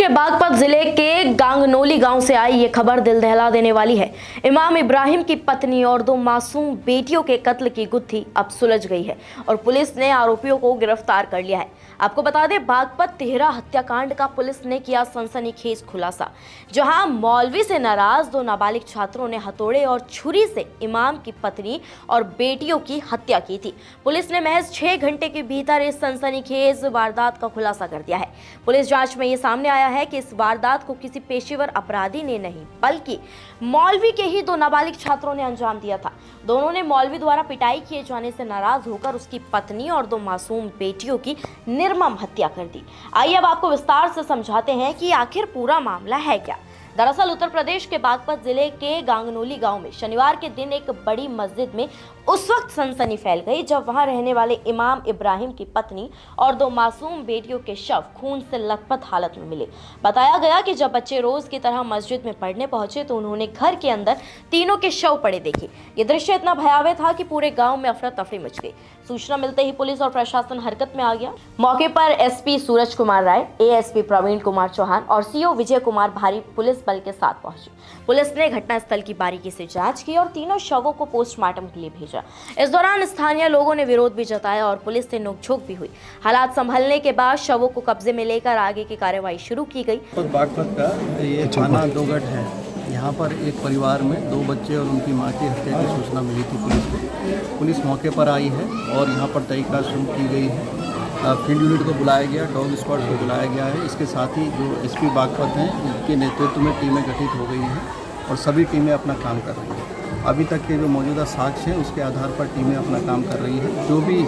के बागपत जिले के गांगनौली गांव से आई ये खबर दिल दहला देने वाली है। इमाम इब्राहिम की पत्नी और दो मासूम बेटियों के कत्ल की गुत्थी अब सुलझ गई है और पुलिस ने आरोपियों को गिरफ्तार कर लिया है। आपको बता दें, बागपत तिहरा हत्याकांड का पुलिस ने किया सनसनीखेज खुलासा, जहां मौलवी से नाराज दो नाबालिग छात्रों ने हथौड़े और छुरी से इमाम की पत्नी और बेटियों की हत्या की थी। पुलिस ने महज 6 घंटे के भीतर इस सनसनीखेज वारदात का खुलासा कर दिया है। पुलिस जांच में ये सामने आया है कि इस वारदात को किसी पेशेवर अपराधी ने नहीं बल्कि मौलवी के ही दो नाबालिग छात्रों ने अंजाम दिया था। दोनों ने मौलवी द्वारा पिटाई किए जाने से नाराज होकर उसकी पत्नी और दो मासूम बेटियों की निर्मम हत्या कर दी। आइए अब आपको विस्तार से समझाते हैं कि आखिर पूरा मामला है क्या। दरअसल उत्तर प्रदेश के बागपत जिले के गांगनौली गांव में शनिवार के दिन एक बड़ी मस्जिद में उस वक्त सनसनी फैल गई जब वहां रहने वाले इमाम इब्राहिम की पत्नी और दो मासूम बेटियों के शव खून से लथपथ हालत में मिले। बताया गया कि जब बच्चे रोज की तरह मस्जिद में पढ़ने पहुंचे तो उन्होंने घर के अंदर तीनों के शव पड़े देखे। ये दृश्य इतना भयावह था कि पूरे गांव में अफरा तफरी मच गई। सूचना मिलते ही पुलिस और प्रशासन हरकत में आ गया। मौके पर एसपी सूरज कुमार राय, एएसपी प्रवीण कुमार चौहान और सीओ विजय कुमार भारी पुलिस बल के साथ पहुंचे। पुलिस ने घटनास्थल की बारीकी से जांच की और तीनों शवों को पोस्टमार्टम के लिए भेजा। इस दौरान स्थानीय लोगों ने विरोध भी जताया और पुलिस से नोकझोंक भी हुई। हालात संभलने के बाद शवों को कब्जे में लेकर आगे की कार्रवाई शुरू की गई। बागपत का ये थाना दोगट है। यहाँ पर एक परिवार में दो बच्चे और उनकी मां की हत्या की सूचना मिली थी पुलिस को। पुलिस मौके पर आई है और यहाँ पर तहकीकात शुरू की गई है। फील्ड यूनिट को बुलाया गया, डॉग स्क्वाड को बुलाया गया है। इसके साथ ही जो एसपी बागपत हैं उनके नेतृत्व में टीमें गठित हो गई हैं और सभी टीमें अपना काम कर रही हैं। अभी तक के जो मौजूदा साक्ष्य हैं उसके आधार पर टीमें अपना काम कर रही हैं। जो भी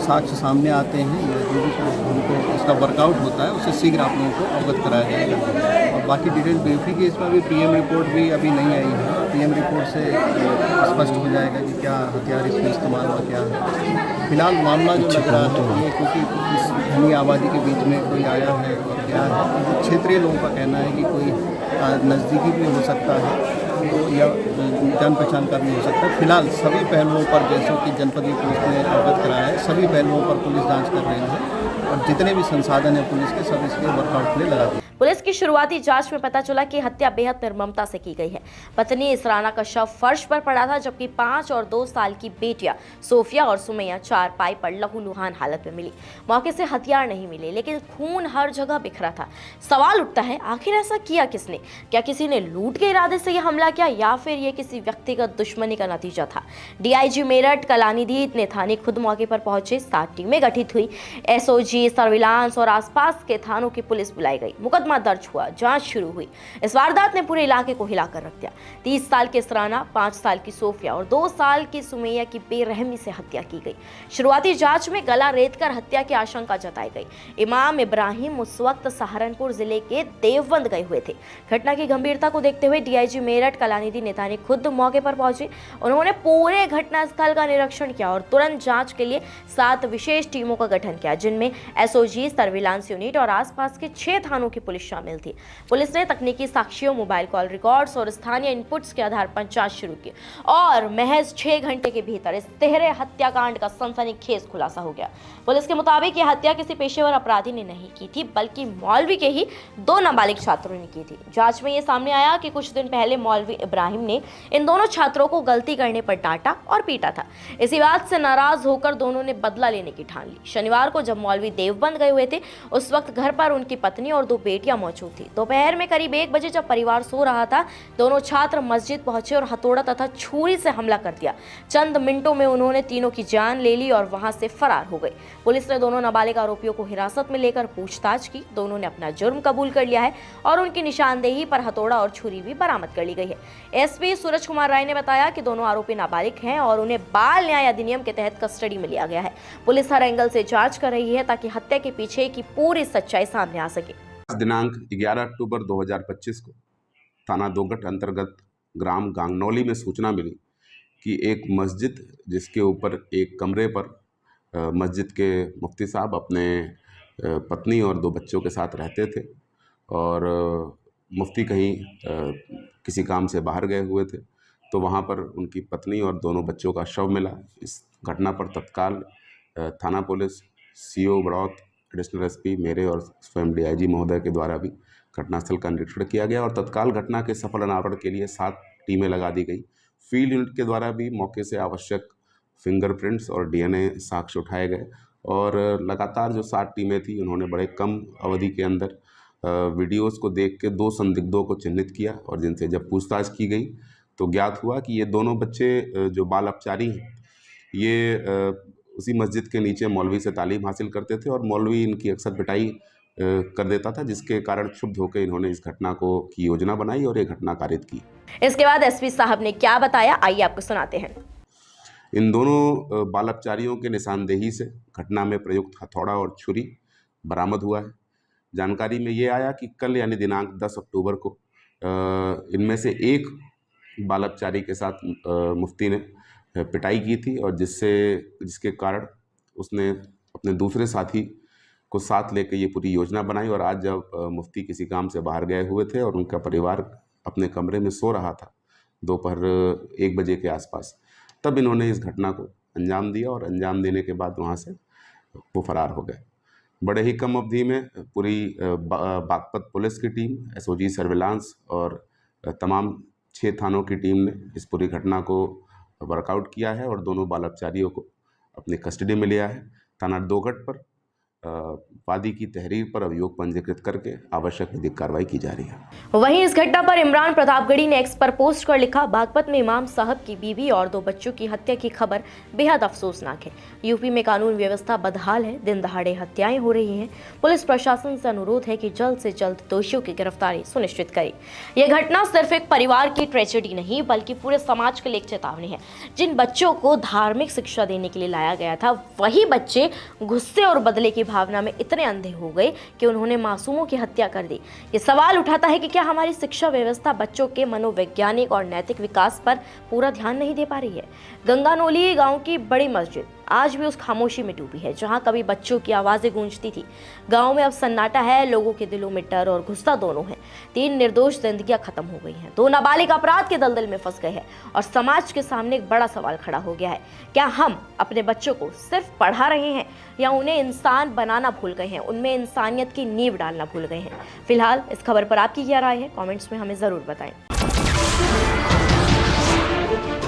साक्ष्य सामने आते हैं या जो भी उनको उसका वर्कआउट होता है उससे शीघ्र आप लोगों को अवगत कराया जाएगा। और बाकी डिटेल ब्रीफिंग की इसमें भी पीएम रिपोर्ट भी अभी नहीं आई है। पीएम रिपोर्ट से स्पष्ट हो जाएगा कि क्या हथियार इसमें इस्तेमाल हुआ, क्या है। फिलहाल मामला जो लग रहा है ये क्योंकि इस घनी आबादी के बीच में कोई आया है और क्या है, क्षेत्रीय लोगों का कहना है कि कोई नज़दीकी भी हो सकता है या जान पहचान का भी हो सकता है। फिलहाल सभी पहलुओं पर जैसे कि जनपदीय पुलिस ने अवगत कराया है, सभी पहलुओं पर पुलिस जांच कर रही है और जितने भी संसाधन हैं पुलिस के सब इसके वर्कआउट के लिए लगा दिए। पुलिस की शुरुआती जांच में पता चला कि हत्या बेहद निर्ममता से की गई है। पत्नी इसराना का शव फर्श पर पड़ा था, जबकि 5 और 2 साल की बेटियां सोफिया और सुमैया चारपाई पर लहूलुहान हालत में मिली। मौके से हथियार नहीं मिले, लेकिन खून हर जगह बिखरा था। सवाल उठता है, आखिर ऐसा किया किसने? क्या किसी ने लूट के इरादे से यह हमला किया या फिर ये किसी व्यक्तिगत दुश्मनी का नतीजा था? डीआईजी मेरठ कलानिधि ने थाने खुद मौके पर पहुंचे। 7 टीमें गठित हुई। एसओजी, सर्विलांस और आसपास के थानों की पुलिस बुलाई गई। मुकदमा दर्ज हुआ, जांच शुरू हुई। इस वारदात ने पूरे इलाके को हिलाकर रख दिया। 30 साल की इसराना, 5 साल की सोफिया और 2 साल की सुमैया की बेरहमी से हत्या की गई। शुरुआती जांच में गला रेतकर हत्या की आशंका जताई गई। इमाम इब्राहिम उस वक्त सहारनपुर जिले के देवबंद गए हुए थे। घटना की गंभीरता को देखते हुए डीआईजी मेरठ कलानिधि नेता ने खुद मौके पर पहुंचे। उन्होंने पूरे घटनास्थल का निरीक्षण किया और तुरंत जांच के लिए 7 विशेष टीमों का गठन किया, जिनमें एसओजी, सर्विलांस यूनिट और आसपास के 6 थानों की पुलिस शामिल थी। पुलिस ने तकनीकी साक्ष्यों, मोबाइल कॉल रिकॉर्ड्स और स्थानीय इनपुट्स के आधार पर जांच शुरू की और महज 6 घंटे के भीतर इस तिहरे हत्याकांड का सनसनीखेज खुलासा हो गया। पुलिस के मुताबिक यह हत्या किसी पेशेवर अपराधी ने नहीं की थी बल्कि मौलवी के ही 2 नाबालिग छात्रों ने की थी। जांच में यह सामने आया कि कुछ दिन पहले मौलवी इब्राहिम ने इन दोनों छात्रों को गलती करने पर डांटा और पीटा था। इसी बात से नाराज होकर दोनों ने बदला लेने की ठान ली। शनिवार को जब मौलवी देवबंद गए हुए थे, उस वक्त घर पर उनकी पत्नी और 2 बेटियां मौजूद थी। दोपहर में करीब 1 बजे जब परिवार सो रहा था, दोनों छात्र मस्जिद पहुंचे और हथौड़ा तथा छुरी से हमला कर दिया। चंद मिनटों में उन्होंने तीनों की जान ले ली और वहां से फरार हो गए। पुलिस ने दोनों नाबालिग आरोपियों को हिरासत में लेकर पूछताछ की। दोनों ने अपना जुर्म कबूल कर लिया है और उनकी निशानदेही पर हथौड़ा और छुरी भी बरामद कर ली गई है। एसपी सूरज कुमार राय ने बताया कि दोनों आरोपी नाबालिग हैं और उन्हें बाल न्याय अधिनियम के तहत कस्टडी में लिया गया है। पुलिस हर एंगल से जांच कर रही है ताकि हत्या के पीछे की पूरी सच्चाई सामने आ सके। दिनांक 11 अक्टूबर 2025 को थाना दोगट अंतर्गत ग्राम गांगनौली में सूचना मिली कि एक मस्जिद जिसके ऊपर एक कमरे पर मस्जिद के मुफ्ती साहब अपने पत्नी और 2 बच्चों के साथ रहते थे और मुफ्ती कहीं किसी काम से बाहर गए हुए थे, तो वहाँ पर उनकी पत्नी और दोनों बच्चों का शव मिला। इस घटना पर तत्काल थाना police, CO Baraut additional SP मेरे और स्वयं डीआईजी महोदय के द्वारा भी घटनास्थल का निरीक्षण किया गया और तत्काल घटना के सफल अनावरण के लिए 7 टीमें लगा दी गई। फील्ड यूनिट के द्वारा भी मौके से आवश्यक फिंगरप्रिंट्स और डीएनए साक्ष्य उठाए गए और लगातार जो 7 टीमें थी उन्होंने बड़े कम अवधि के अंदर वीडियोस को देख के 2 संदिग्धों को चिन्हित किया और जिनसे जब पूछताछ की गई तो ज्ञात हुआ कि ये दोनों बच्चे जो बाल अपचारी हैं ये उसी मस्जिद के नीचे मौलवी से तालीम हासिल करते थे और मौलवी इनकी अक्सर पिटाई कर देता था, जिसके कारण क्षुब्ध होकर इन्होंने इस घटना की योजना बनाई और ये घटना कारित की। इसके बाद एसपी साहब ने क्या बताया, आइए आपको सुनाते हैं। इन दोनों बाल अपचारियों के निशानदेही से घटना में प्रयुक्त हथौड़ा और छुरी बरामद हुआ है। जानकारी में ये आया कि कल यानी दिनांक 10 अक्टूबर को इनमें से एक बाल अपचारी के साथ मुफ्ती ने पिटाई की थी और जिसके कारण उसने अपने दूसरे साथी को साथ लेकर ये पूरी योजना बनाई और आज जब मुफ्ती किसी काम से बाहर गए हुए थे और उनका परिवार अपने कमरे में सो रहा था दोपहर 1 बजे के आसपास, तब इन्होंने इस घटना को अंजाम दिया और अंजाम देने के बाद वहाँ से वो फरार हो गए। बड़े ही कम अवधि में पूरी बागपत पुलिस की टीम, एसओजी सर्विलांस और तमाम 6 थानों की टीम ने इस पूरी घटना को वर्कआउट किया है और दोनों बाल अपचारियों को अपनी कस्टडी में लिया है। थाना दोगट पर वादी की तहरीर पर अभियोग पंजीकृत करके आवश्यक विधिक कार्रवाई की जा रही है। वहीं इस घटना पर इमरान प्रतापगढ़ी ने एक्स पर पोस्ट कर लिखा, बागपत में इमाम साहब की बीवी और 2 बच्चों की हत्या की खबर बेहद अफसोसनाक है। यूपी में कानून व्यवस्था बदहाल है, दिन दहाड़े हत्याएं हो रही हैं। पुलिस प्रशासन से अनुरोध है कि जल्द से जल्द दोषियों की गिरफ्तारी सुनिश्चित करे। यह घटना सिर्फ एक परिवार की ट्रेजेडी नहीं बल्कि पूरे समाज के लिए एक चेतावनी है। जिन बच्चों को धार्मिक शिक्षा देने के लिए लाया गया था, वही बच्चे गुस्से और बदले की भावना में इतने अंधे हो गए कि उन्होंने मासूमों की हत्या कर दी। ये सवाल उठाता है कि क्या हमारी शिक्षा व्यवस्था बच्चों के मनोवैज्ञानिक और नैतिक विकास पर पूरा ध्यान नहीं दे पा रही है। गंगानोली गांव की बड़ी मस्जिद आज भी उस खामोशी में डूबी है जहां कभी बच्चों की आवाजें गूंजती थी। गांव में अब सन्नाटा है, लोगों के दिलों में डर और गुस्सा दोनों है। 3 निर्दोष जिंदगियां खत्म हो गई हैं, 2 नाबालिग अपराध के दलदल में फंस गए हैं और समाज के सामने एक बड़ा सवाल खड़ा हो गया है, क्या हम अपने बच्चों को सिर्फ पढ़ा रहे हैं या उन्हें इंसान बनाना भूल गए हैं, उनमें इंसानियत की नींव डालना भूल गए हैं। फिलहाल इस खबर पर आपकी क्या राय है, कमेंट्स में हमें जरूर बताएं।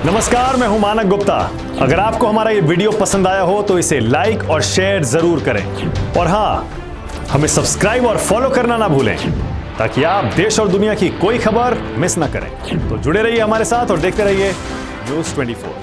नमस्कार, मैं हूं मानक गुप्ता। अगर आपको हमारा ये वीडियो पसंद आया हो तो इसे लाइक और शेयर जरूर करें और हाँ, हमें सब्सक्राइब और फॉलो करना ना भूलें ताकि आप देश और दुनिया की कोई खबर मिस ना करें। तो जुड़े रहिए हमारे साथ और देखते रहिए न्यूज़ 24।